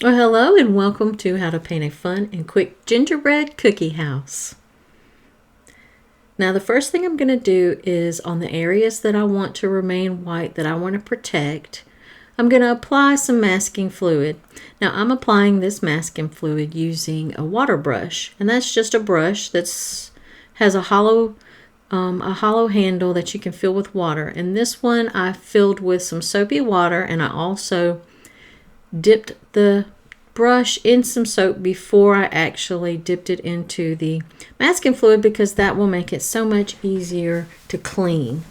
Well, hello and welcome to How to Paint a Fun and Quick Gingerbread Cookie House. Now the first thing I'm going to do is on the areas that I want to remain white, that I want to protect, I'm going to apply some masking fluid. Now I'm applying this masking fluid using a water brush, and that's just a brush that has a hollow handle that you can fill with water. And this one I filled with some soapy water, and I also dipped the brush in some soap before I actually dipped it into the masking fluid, because that will make it so much easier to clean.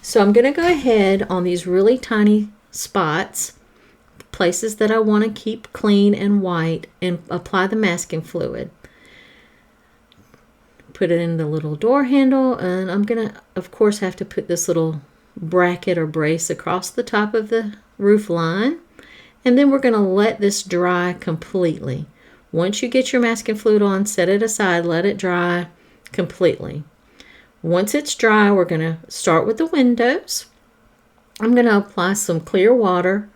So I'm going to go ahead on these really tiny spots, places that I want to keep clean and white, and apply the masking fluid. Put it in the little door handle, and I'm going to of course have to put this little bracket or brace across the top of the roof line. And then we're going to let this dry completely. Once you get your masking fluid on, set it aside, let it dry completely. Once it's dry, we're going to start with the windows. I'm going to apply some clear water,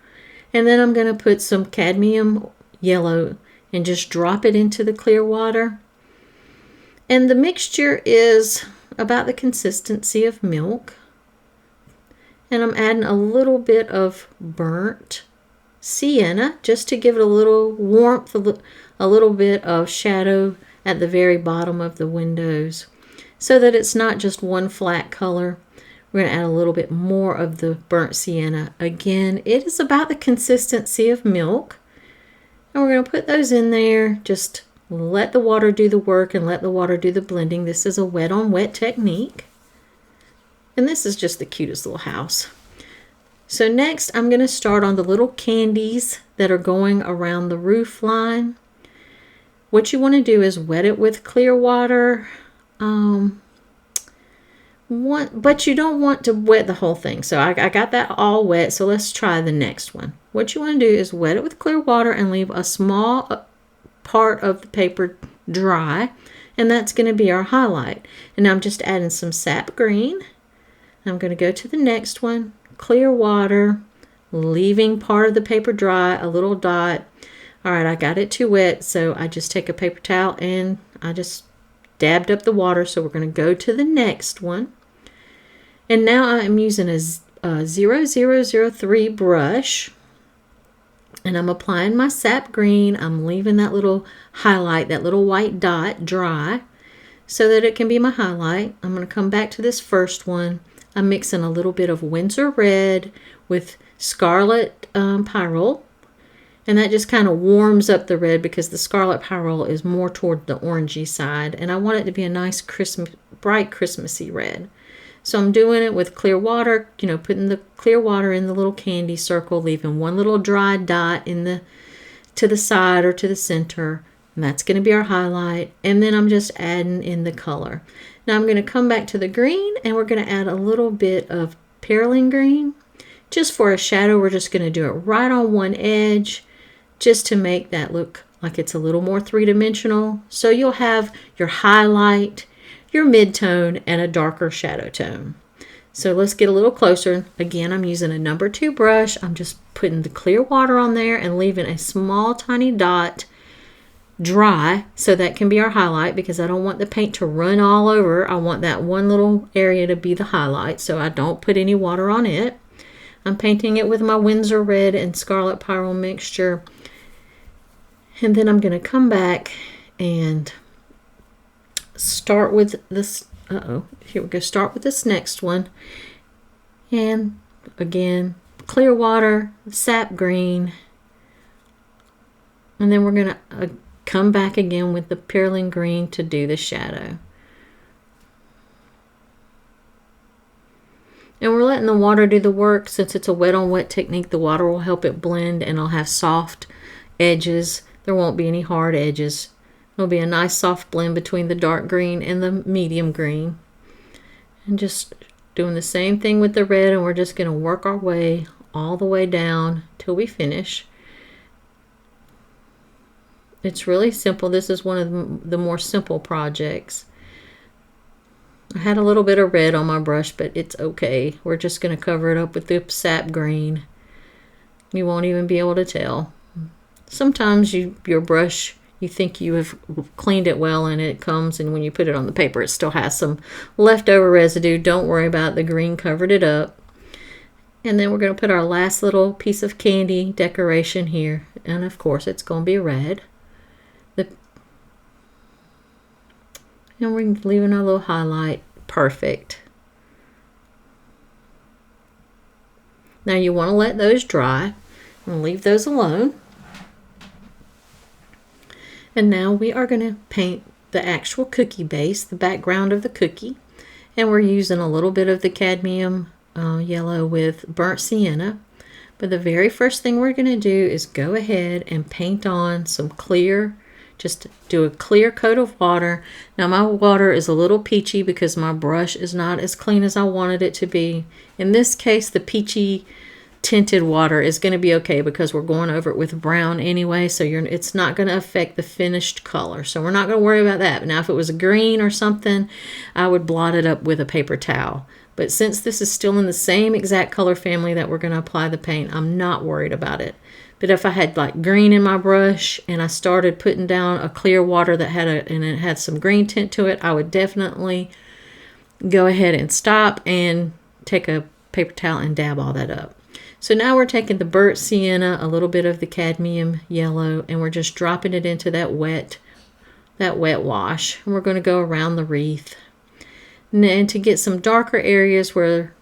and then I'm going to put some cadmium yellow and just drop it into the clear water. And the mixture is about the consistency of milk. And I'm adding a little bit of burnt sienna just to give it a little warmth, a little bit of shadow at the very bottom of the windows, so that it's not just one flat color. We're going to add a little bit more of the burnt sienna. Again, it is about the consistency of milk, and we're going to put those in there. Just let the water do the work and let the water do the blending. This is a wet on wet technique, and this is just the cutest little house. So next I'm going to start on the little candies that are going around the roof line. What you want to do is wet it with clear water, but you don't want to wet the whole thing. So I got that all wet, so let's try the next one. What you want to do is wet it with clear water and leave a small part of the paper dry, and that's going to be our highlight. And now I'm just adding some sap green. I'm going to go to the next one. Clear water, leaving part of the paper dry, a little dot. All right, I got it too wet, so I just take a paper towel and I just dabbed up the water. So we're going to go to the next one. And now I'm using a 0003 brush, and I'm applying my sap green. I'm leaving that little highlight, that little white dot, dry so that it can be my highlight. I'm going to come back to this first one. I'm mixing a little bit of Windsor red with scarlet pyrrole, and that just kind of warms up the red, because the scarlet pyrrole is more toward the orangey side, and I want it to be a nice bright Christmassy red. So I'm doing it with clear water, putting the clear water in the little candy circle, leaving one little dry dot to the side or to the center, and that's going to be our highlight. And then I'm just adding in the color. Now I'm going to come back to the green, and we're going to add a little bit of perylene green. Just for a shadow, we're just going to do it right on one edge, just to make that look like it's a little more three-dimensional. So you'll have your highlight, your mid-tone, and a darker shadow tone. So let's get a little closer. Again, I'm using a number 2 brush. I'm just putting the clear water on there and leaving a small tiny dot dry, so that can be our highlight, because I don't want the paint to run all over. I want that one little area to be the highlight, so I don't put any water on it. I'm painting it with my Windsor red and scarlet pyrrole mixture, and then I'm going to come back and start with this. Here we go. Start with this next one, and again, clear water, sap green, and then we're going to come back again with the perylene green to do the shadow. And we're letting the water do the work. Since it's a wet on wet technique, the water will help it blend, and it'll have soft edges. There won't be any hard edges. It'll be a nice soft blend between the dark green and the medium green. And just doing the same thing with the red, and we're just going to work our way all the way down till we finish. It's really simple. This is one of the more simple projects. I had a little bit of red on my brush, but it's okay. We're just going to cover it up with the sap green. You won't even be able to tell. Sometimes your brush, you think you have cleaned it well and it comes, and when you put it on the paper it still has some leftover residue. Don't worry about it. The green covered it up. And then we're going to put our last little piece of candy decoration here. And of course it's going to be red. And we're leaving our little highlight. Perfect. Now you want to let those dry and leave those alone. And now we are going to paint the actual cookie base, the background of the cookie. And we're using a little bit of the cadmium yellow with burnt sienna. But the very first thing we're going to do is go ahead and paint on some clear, just do a clear coat of water. Now my water is a little peachy because my brush is not as clean as I wanted it to be. In this case, the peachy tinted water is going to be okay because we're going over it with brown anyway, so it's not going to affect the finished color. So we're not going to worry about that. Now if it was a green or something, I would blot it up with a paper towel. But since this is still in the same exact color family that we're going to apply the paint, I'm not worried about it. But if I had like green in my brush and I started putting down a clear water that it had some green tint to it, I would definitely go ahead and stop and take a paper towel and dab all that up. So now we're taking the burnt sienna, a little bit of the cadmium yellow, and we're just dropping it into that wet wash. And we're going to go around the wreath. And to get some darker areas where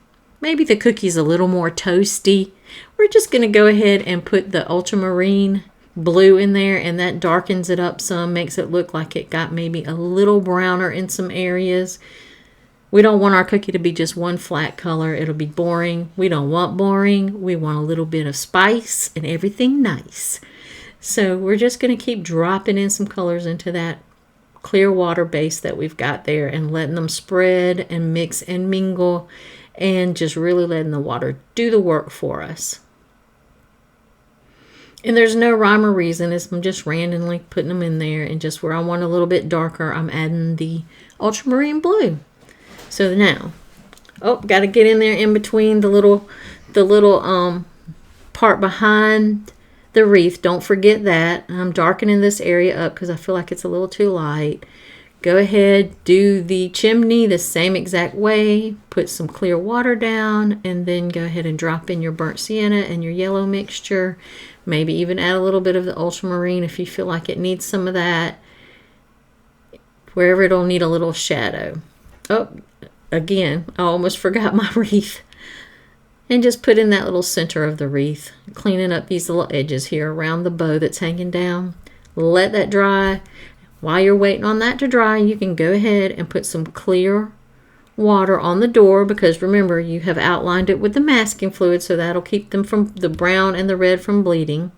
maybe the cookie's a little more toasty, we're just going to go ahead and put the ultramarine blue in there, and that darkens it up some, makes it look like it got maybe a little browner in some areas. We don't want our cookie to be just one flat color. It'll be boring. We don't want boring. We want a little bit of spice and everything nice. So we're just going to keep dropping in some colors into that clear water base that we've got there and letting them spread and mix and mingle and just really letting the water do the work for us. And there's no rhyme or reason. I'm just randomly putting them in there, and just where I want a little bit darker, I'm adding the ultramarine blue. So now, got to get in there in between the little part behind the wreath. Don't forget that. I'm darkening this area up because I feel like it's a little too light. Go ahead, do the chimney the same exact way. Put some clear water down, and then go ahead and drop in your burnt sienna and your yellow mixture. Maybe even add a little bit of the ultramarine if you feel like it needs some of that. Wherever it'll need a little shadow. Again, I almost forgot my wreath. And just put in that little center of the wreath, cleaning up these little edges here around the bow that's hanging down. Let that dry. While you're waiting on that to dry, you can go ahead and put some clear water on the door, because remember, you have outlined it with the masking fluid, so that'll keep them from the brown and the red from bleeding.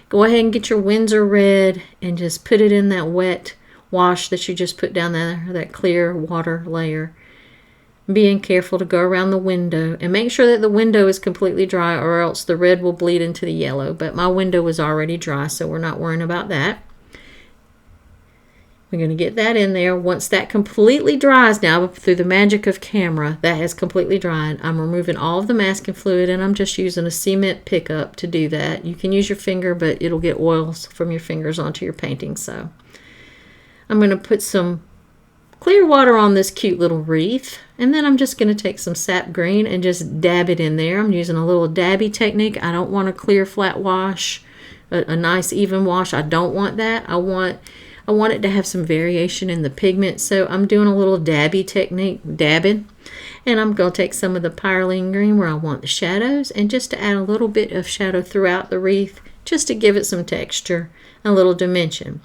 Go ahead and get your Windsor red and just put it in that wet wash that you just put down there, that clear water layer. Being careful to go around the window and make sure that the window is completely dry, or else the red will bleed into the yellow. But my window was already dry, so we're not worrying about that. We're going to get that in there. Once that completely dries now, through the magic of camera, that has completely dried. I'm removing all of the masking fluid, and I'm just using a cement pickup to do that. You can use your finger, but it'll get oils from your fingers onto your painting. So I'm going to put some clear water on this cute little wreath, and then I'm just going to take some sap green and just dab it in there. I'm using a little dabby technique. I don't want a clear flat wash, a nice even wash. I don't want that. I want it to have some variation in the pigment, so I'm doing a little dabby technique, dabbing. And I'm going to take some of the Pyroline green where I want the shadows, and just to add a little bit of shadow throughout the wreath, just to give it some texture, a little dimension.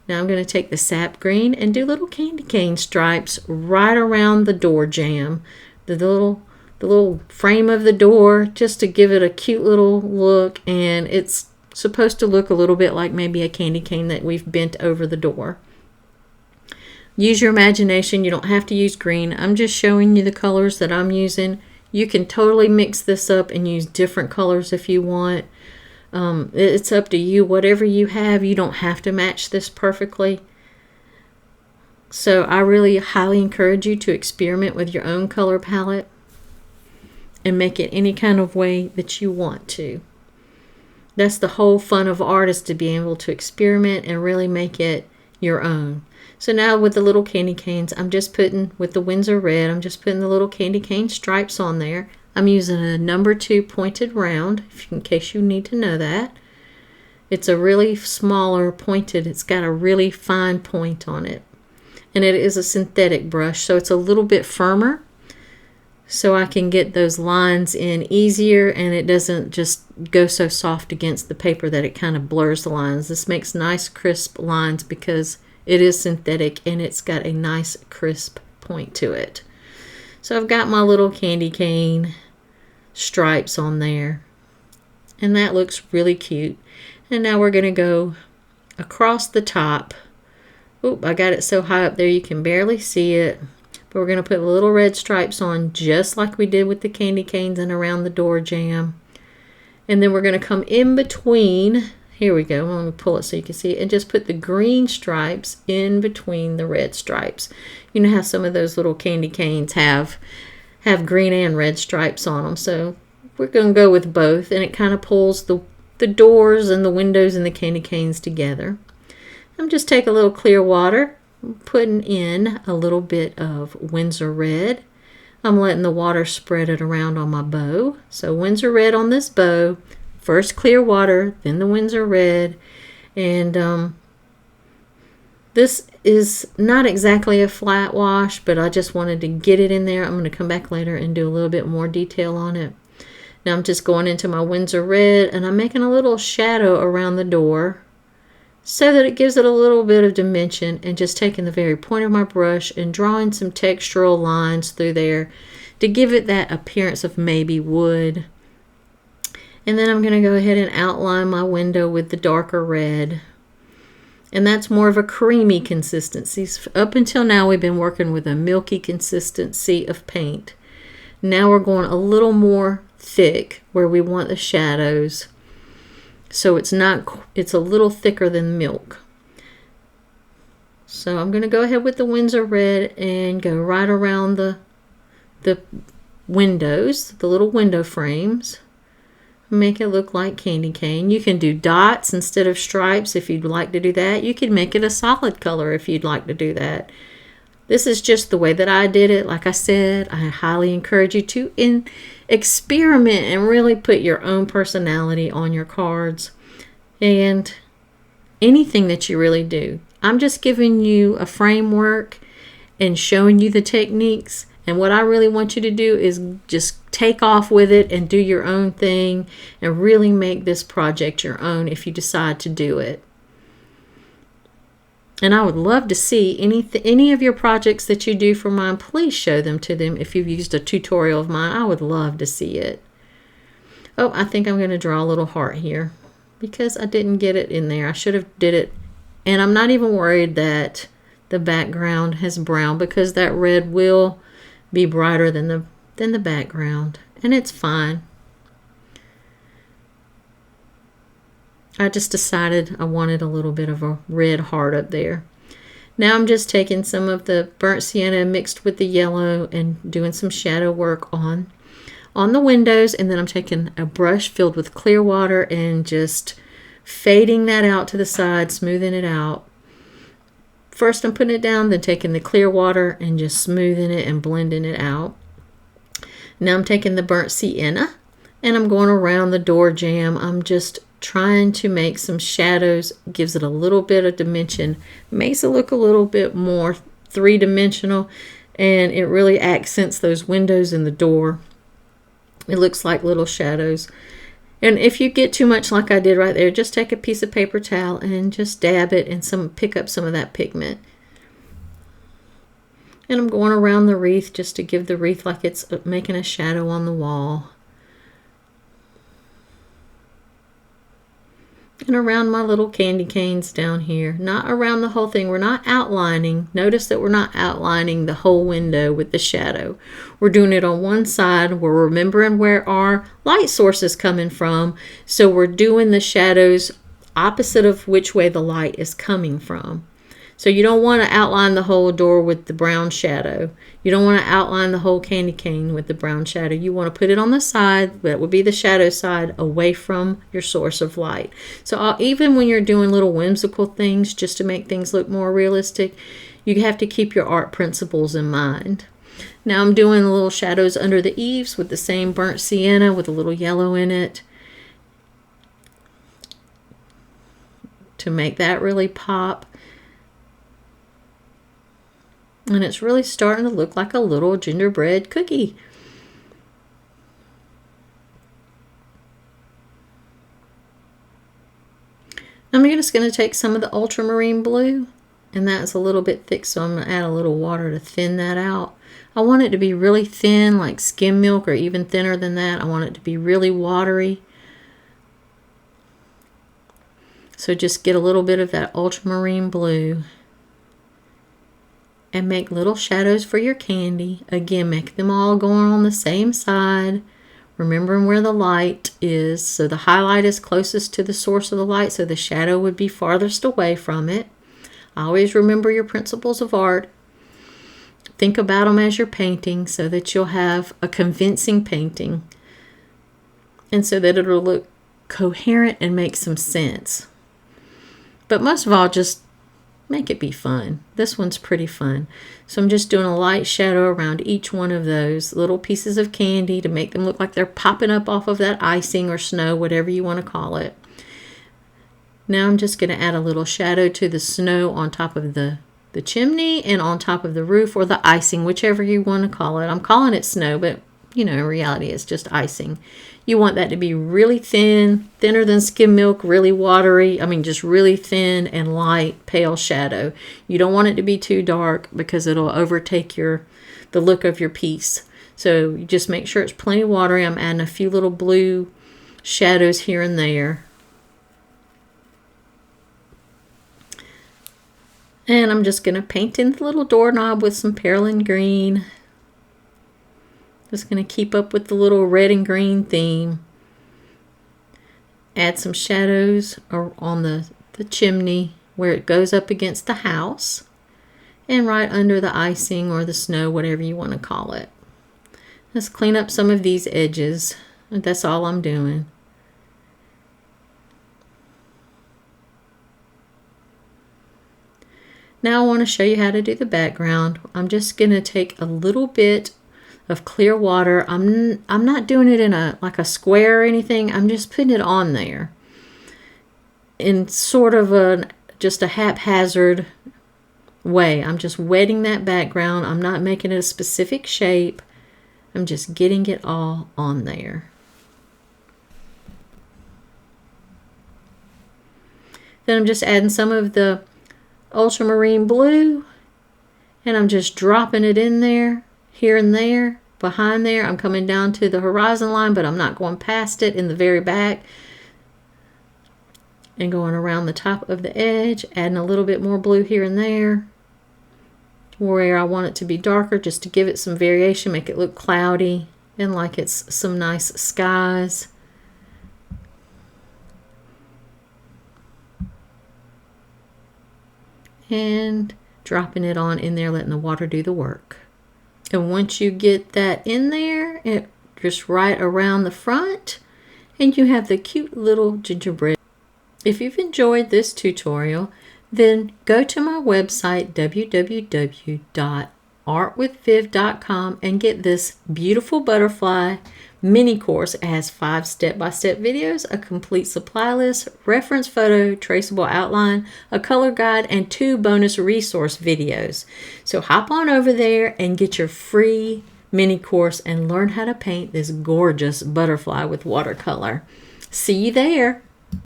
Now I'm going to take the sap green and do little candy cane stripes right around the door jamb, the little frame of the door, just to give it a cute little look, and it's supposed to look a little bit like maybe a candy cane that we've bent over the door. Use your imagination. You don't have to use green. I'm just showing you the colors that I'm using. You can totally mix this up and use different colors if you want. It's up to you. Whatever you have, you don't have to match this perfectly. So I really highly encourage you to experiment with your own color palette and make it any kind of way that you want to. That's the whole fun of art, is to be able to experiment and really make it your own. So now with the little candy canes, I'm just putting, with the Winsor Red, I'm just putting the little candy cane stripes on there. I'm using a number 2 pointed round, in case you need to know that. It's a really smaller pointed, it's got a really fine point on it. And it is a synthetic brush, so it's a little bit firmer, so I can get those lines in easier, and it doesn't just go so soft against the paper that it kind of blurs the lines. This makes nice crisp lines because it is synthetic and it's got a nice crisp point to it. So I've got my little candy cane stripes on there, and that looks really cute. And now we're going to go across the top. Oop, I got it so high up there you can barely see it. But we're going to put little red stripes on just like we did with the candy canes and around the door jamb. And then we're going to come in between. Here we go. Let me pull it so you can see it. And just put the green stripes in between the red stripes. You know how some of those little candy canes have green and red stripes on them. So we're going to go with both. And it kind of pulls the doors and the windows and the candy canes together. I'm just taking a little clear water, putting in a little bit of Winsor Red. I'm letting the water spread it around on my bow. So Winsor Red on this bow, first clear water, then the Winsor Red. And this is not exactly a flat wash, but I just wanted to get it in there. I'm going to come back later and do a little bit more detail on it. Now I'm just going into my Winsor Red, and I'm making a little shadow around the door so that it gives it a little bit of dimension, and just taking the very point of my brush and drawing some textural lines through there to give it that appearance of maybe wood. And then I'm going to go ahead and outline my window with the darker red. And that's more of a creamy consistency. Up until now we've been working with a milky consistency of paint. Now we're going a little more thick where we want the shadows. So it's a little thicker than milk. So I'm going to go ahead with the Winsor Red and go right around the windows, the little window frames. Make it look like candy cane. You can do dots instead of stripes if you'd like to do that. You can make it a solid color if you'd like to do that. This is just the way that I did it. Like I said, I highly encourage you to experiment and really put your own personality on your cards and anything that you really do. I'm just giving you a framework and showing you the techniques. And what I really want you to do is just take off with it and do your own thing and really make this project your own if you decide to do it. And I would love to see any of your projects that you do for mine. Please show them to them. If you've used a tutorial of mine, I would love to see it. Oh, I think I'm going to draw a little heart here because I didn't get it in there. I should have did it. And I'm not even worried that the background has brown because that red will be brighter than the background. And it's fine. I just decided I wanted a little bit of a red heart up there. Now I'm just taking some of the burnt sienna mixed with the yellow and doing some shadow work on the windows, and then I'm taking a brush filled with clear water and just fading that out to the side, smoothing it out. First I'm putting it down, then taking the clear water and just smoothing it and blending it out. Now I'm taking the burnt sienna and I'm going around the door jamb. I'm just trying to make some shadows, gives it a little bit of dimension, makes it look a little bit more three-dimensional, and it really accents those windows and the door. It looks like little shadows. And if you get too much like I did right there, just take a piece of paper towel and just dab it and pick up some of that pigment. And I'm going around the wreath just to give the wreath like it's making a shadow on the wall. And around my little candy canes down here. Not around the whole thing. We're not outlining. Notice that we're not outlining the whole window with the shadow. We're doing it on one side. We're remembering where our light source is coming from. So we're doing the shadows opposite of which way the light is coming from. So you don't want to outline the whole door with the brown shadow. You don't want to outline the whole candy cane with the brown shadow. You want to put it on the side, that would be the shadow side, away from your source of light. So even when you're doing little whimsical things just to make things look more realistic, you have to keep your art principles in mind. Now I'm doing the little shadows under the eaves with the same burnt sienna with a little yellow in it to make that really pop. And it's really starting to look like a little gingerbread cookie. I'm just going to take some of the ultramarine blue, and that's a little bit thick, so I'm going to add a little water to thin that out. I want it to be really thin, like skim milk, or even thinner than that. I want it to be really watery. So just get a little bit of that ultramarine blue and make little shadows for your candy. Again, make them all going on the same side, remembering where the light is. So the highlight is closest to the source of the light, so the shadow would be farthest away from it. Always remember your principles of art. Think about them as you're painting so that you'll have a convincing painting and so that it'll look coherent and make some sense. But most of all, just make it be fun. This one's pretty fun. So I'm just doing a light shadow around each one of those little pieces of candy to make them look like they're popping up off of that icing or snow, whatever you want to call it. Now I'm just going to add a little shadow to the snow on top of the chimney and on top of the roof, or the icing, whichever you want to call it. I'm calling it snow, but in reality it's just icing. You want that to be really thin, thinner than skim milk, really watery. Just really thin and light, pale shadow. You don't want it to be too dark because it'll overtake the look of your piece. So you just make sure it's plenty watery. I'm adding a few little blue shadows here and there. And I'm just going to paint in the little doorknob with some perlin green. Just going to keep up with the little red and green theme. Add some shadows on the chimney where it goes up against the house. And right under the icing or the snow, whatever you want to call it. Let's clean up some of these edges. That's all I'm doing. Now I want to show you how to do the background. I'm just going to take a little bit of clear water. I'm not doing it in like a square or anything. I'm just putting it on there in sort of just a haphazard way. I'm just wetting that background. I'm not making it a specific shape. I'm just getting it all on there. Then I'm just adding some of the ultramarine blue, and I'm just dropping it in there, here and there, behind there. I'm coming down to the horizon line, but I'm not going past it in the very back, and going around the top of the edge, adding a little bit more blue here and there where I want it to be darker, just to give it some variation, make it look cloudy and like it's some nice skies. And dropping it on in there, letting the water do the work. And once you get that in there, it just right around the front, and you have the cute little gingerbread. If you've enjoyed this tutorial, then go to my website www.artwithviv.com and get this beautiful butterfly mini course. It has 5 step-by-step videos, a complete supply list, reference photo, traceable outline, a color guide, and 2 bonus resource videos. So hop on over there and get your free mini course and learn how to paint this gorgeous butterfly with watercolor. See you there.